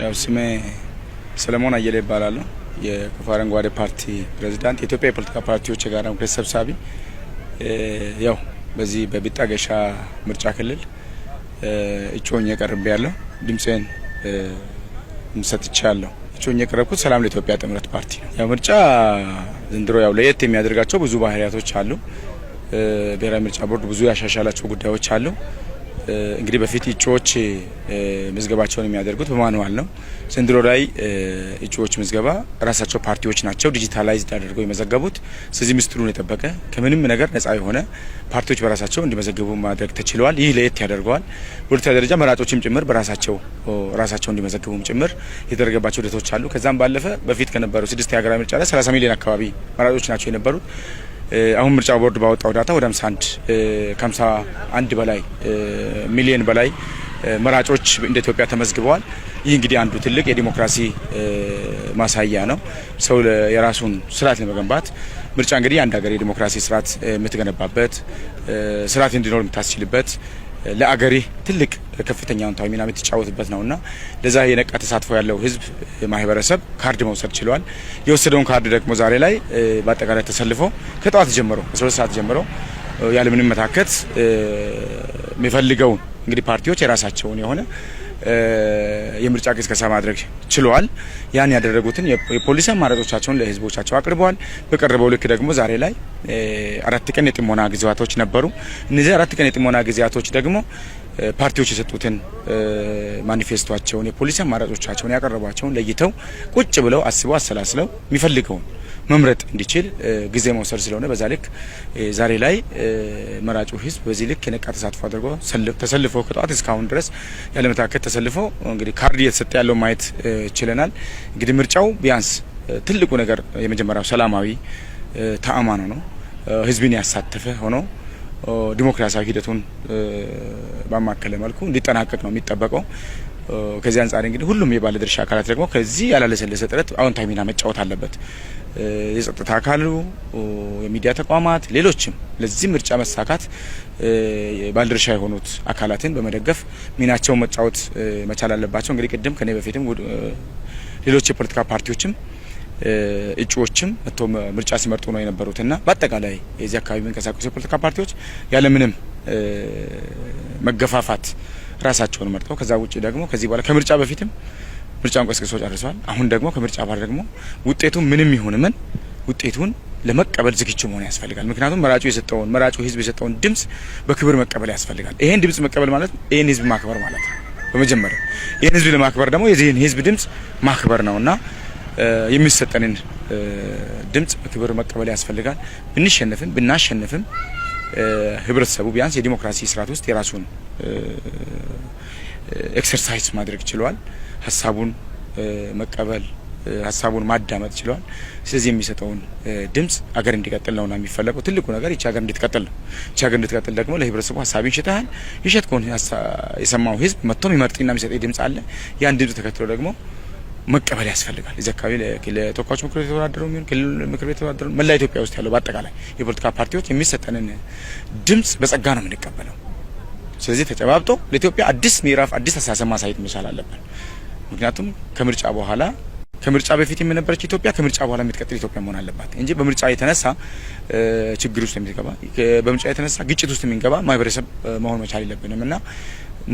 ያው ስሜ ሰለሞን አየለ ይባላል። የከፋ አረንጓዴ ፓርቲ ፕሬዝዳንት የኢትዮጵያ የፖለቲካ ፓርቲዎች የጋራ ምክር ሰብሳቢ። ያው በዚህ በቢጣገሻ ምርጫ ክልል እጩኝ ቀርቤያለሁ። ድምጼን ሰጥቻለሁ። እጩኝ የቀረብኩት ሰላም ለኢትዮጵያ ጥምረት ፓርቲ ነው። ያው ምርጫ ዘንድሮ ያው ለየት የሚያደርጋቸው ብዙ ባህሪያቶች አሉ። ብሔራዊ ምርጫ ቦርድ ብዙ ያሻሻላቸው ጉዳዮች አሉ። እንግዲህ በፊት እጩዎች ምዝገባቸውን የሚያደርጉት በማኑዋል ነው። ዘንድሮ ላይ እጩዎች ምዝገባ ራሳቸው ፓርቲዎች ናቸው ዲጂታላይዝድ አድርገው የመዘገቡት። ስለዚህ ምስጢሩን የጠበቀ ከምንም ነገር ነፃ የሆነ ፓርቲዎች በራሳቸው እንዲመዘገቡ ማድረግ ተችሏል። ይህ ለየት ያደርገዋል። በሁለተኛ ደረጃ መራጮችም ጭምር በራሳቸው እንዲመዘገቡም ጭምር የተደረገባቸው ሂደቶች አሉ። ከዛም ባለፈ በፊት ከነበረው 6 የሀገራዊ ምርጫ ላይ 30 ሚሊዮን አካባቢ መራጮች ናቸው የነበሩት። አሁን ምርጫ ቦርድ ባወጣው ዳታ ወደ 51 በላይ ሚሊዮን በላይ መራጮች እንደ ኢትዮጵያ ተመዝግበዋል። ይህ እንግዲህ አንዱ ትልቅ የዲሞክራሲ ማሳያ ነው። ሰው የራሱን ስርዓት ለመገንባት ምርጫ እንግዲህ አንድ ሀገር የዲሞክራሲ ስርዓት የምትገነባበት ስርዓት እንዲኖር የምታስችልበት ለአገሬ ትልቅ ከፍተኛውን ሚና የምትጫወትበት ነውና ለዛ የነቃ ተሳትፎ ያለው ህዝብ ማህበረሰብ ካርድ መውሰድ ችሏል። የወሰደውን ካርድ ደግሞ ዛሬ ላይ በአጠቃላይ ተሰልፎ ከጠዋት ጀምሮ 12 ሰዓት ጀምሮ ያለምንም መታከት የሚፈልገውን እንግዲህ ፓርቲዎች የራሳቸውን የሆነ የምርጫ ቅስቀሳ ማድረግ ችለዋል። ያን ያደረጉትን የፖሊስ አማራጮቻቸውን ለህዝቦቻቸው አቅርበዋል። በቀረበው ልክ ደግሞ ዛሬ ላይ 4 ቀን የጥሞና ጊዜያቶች ነበሩ። እነዚህ 4 ቀን የጥሞና ጊዜያቶች ደግሞ ፓርቲዎች የሰጡትን ማኒፌስቶአቸውን የፖሊስ አማራጮቻቸውን ያቀረቧቸውን ለይተው ቁጭ ብለው አስበው አሰላስለው የሚፈልገውን መምረጥ እንዲችል ጊዜ መውሰድ ስለሆነ በዛ ልክ ዛሬ ላይ መራጩ ህዝብ በዚህ ልክ የነቃ ተሳትፎ አድርጎ ተሰልፎ ከጧት እስካሁን ድረስ ያለመታከት ተሰልፎ እንግዲህ ካርድ እየተሰጠ ያለው ማየት ችለናል። እንግዲህ ምርጫው ቢያንስ ትልቁ ነገር የመጀመሪያው ሰላማዊ ተአማኑ ነው። ህዝብን ያሳተፈ ሆኖ ዲሞክራሲያዊ ሂደቱን ባማከለ መልኩ እንዲጠናቀቅ ነው የሚጠበቀው። ከዚህ አንጻር እንግዲህ ሁሉም የባለድርሻ አካላት ደግሞ ከዚህ ያላለሰለሰ ጥረት አዎንታዊ ሚና መጫወት አለበት። የጸጥታ አካሉ፣ የሚዲያ ተቋማት፣ ሌሎችም ለዚህ ምርጫ መሳካት ባለድርሻ የሆኑት አካላትን በመደገፍ ሚናቸውን መጫወት መቻል አለባቸው። እንግዲህ ቅድም ከኔ በፊትም ሌሎች የፖለቲካ ፓርቲዎችም እጩዎችም መጥቶ ምርጫ ሲመርጡ ነው የነበሩትና በአጠቃላይ የዚህ አካባቢ የሚንቀሳቀሱ የፖለቲካ ፓርቲዎች ያለምንም መገፋፋት ራሳቸውን መርጠው ከዛ ውጪ ደግሞ ከዚህ በኋላ ከምርጫ በፊትም ምርጫውን ቀስቅሰው ጨርሰዋል። አሁን ደግሞ ከምርጫ በኋላ ደግሞ ውጤቱ ምንም ይሁን ምን ውጤቱን ለመቀበል ዝግጁ መሆን ያስፈልጋል። ምክንያቱም መራጩ ህዝብ የሰጠውን ድምጽ በክብር መቀበል ያስፈልጋል። ይሄን ድምጽ መቀበል ማለት ይሄን ህዝብ ማክበር ማለት ነው። በመጀመሪያ ይሄን ህዝብ ለማክበር ደግሞ የዚህን ህዝብ ድምጽ ማክበር ነውና የሚሰጠንን ድምጽ በክብር መቀበል ያስፈልጋል። ብንሸነፍም ብናሸነፍም ህብረተሰቡ ቢያንስ የዲሞክራሲ ስርዓት ውስጥ የራሱን ኤክሰርሳይዝ ማድረግ ችሏል። ሀሳቡን መቀበል ሀሳቡን ማዳመጥ ችሏል። ስለዚህ የሚሰጠውን ድምጽ አገር እንዲቀጥል ነውና የሚፈለገው ትልቁ ነገር ይቻ ሀገር እንድትቀጥል ነው። ይቻ ሀገር እንድትቀጥል ደግሞ ለህብረተሰቡ ሀሳብን ይሽታል። ይሸጥከውን የሰማው ህዝብ መጥቶ የሚመርጥና የሚሰጥ ድምጽ አለ። ያን ድምጽ ተከትሎ ደግሞ መቀበል ያስፈልጋል። እዚህ አካባቢ ለተወካዮች ምክር ቤት የተወዳደረው የሚሆን ክልል ምክር ቤት የተወዳደረው መላ ኢትዮጵያ ውስጥ ያለው በአጠቃላይ የፖለቲካ ፓርቲዎች የሚሰጠንን ድምጽ በጸጋ ነው የምንቀበለው። ስለዚህ ተጨባብጦ ለኢትዮጵያ አዲስ ምዕራፍ አዲስ አስተሳሰብ ማሳየት መቻል አለብን። ምክንያቱም ከምርጫ በፊት የነበረች ኢትዮጵያ ከምርጫ በኋላ የምትቀጥል ኢትዮጵያ መሆን አለባት እንጂ በምርጫ የተነሳ ችግር ውስጥ የሚገባ በምርጫ የተነሳ ግጭት ውስጥ የሚገባ ማህበረሰብ መሆን መቻል የለብንም እና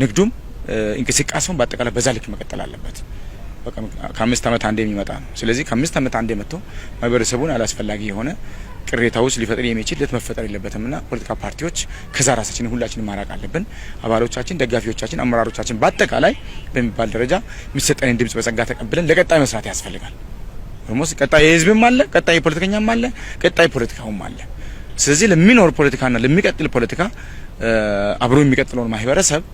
ንግዱም እንቅስቃሴውን በአጠቃላይ በዛ ልክ መቀጠል አለበት። ከ5 ዓመት አንዴ የሚመጣ ነው። ስለዚህ ከ5 ዓመት አንዴ መጥቶ ማህበረሰቡን አላስፈላጊ የሆነ ቅሬታ ውስጥ ሊፈጥር የሚችል መፈጠር የለበትምና ፖለቲካ ፓርቲዎች ከዛ ራሳችንን ሁላችንን ማራቅ አለብን። አባሎቻችን፣ ደጋፊዎቻችን፣ አመራሮቻችን በአጠቃላይ በሚባል ደረጃ የሚሰጠንን ድምጽ በጸጋ ተቀብለን ለቀጣይ መስራት ያስፈልጋል። ኦልሞስት ቀጣይ የህዝብም አለ፣ ቀጣይ ፖለቲከኛም አለ፣ ቀጣይ ፖለቲካውም አለ። ስለዚህ ለሚኖር ፖለቲካና ለሚቀጥል ፖለቲካ አብሮ የሚቀጥለውን ማህበረሰብ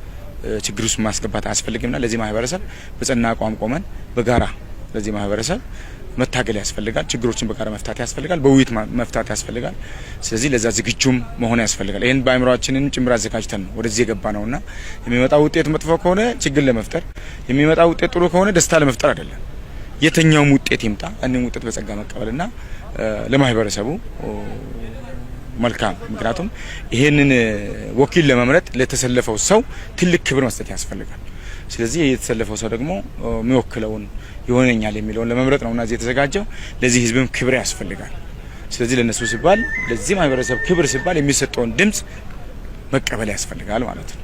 ችግር ውስጥ ማስገባት አያስፈልግምና ለዚህ ማህበረሰብ በጸና አቋም ቆመን በጋራ ለዚህ ማህበረሰብ መታገል ያስፈልጋል። ችግሮችን በጋራ መፍታት ያስፈልጋል። በውይይት መፍታት ያስፈልጋል። ስለዚህ ለዛ ዝግጁም መሆን ያስፈልጋል። ይሄን በአእምሮአችንን ጭምር አዘጋጅተን ነው ወደዚህ የገባ ነውና የሚመጣው ውጤት መጥፎ ከሆነ ችግር ለመፍጠር የሚመጣው ውጤት ጥሩ ከሆነ ደስታ ለመፍጠር አይደለም። የትኛውም ውጤት ይምጣ እንን ውጤት በጸጋ መቀበልና ለማህበረሰቡ መልካም። ምክንያቱም ይሄንን ወኪል ለመምረጥ ለተሰለፈው ሰው ትልቅ ክብር መስጠት ያስፈልጋል። ስለዚህ የተሰለፈው ሰው ደግሞ የሚወክለውን ይሆነኛል የሚለውን ለመምረጥ ነውና እዚህ የተዘጋጀው። ለዚህ ህዝብም ክብር ያስፈልጋል። ስለዚህ ለነሱ ሲባል ለዚህ ማህበረሰብ ክብር ሲባል የሚሰጠውን ድምጽ መቀበል ያስፈልጋል ማለት ነው።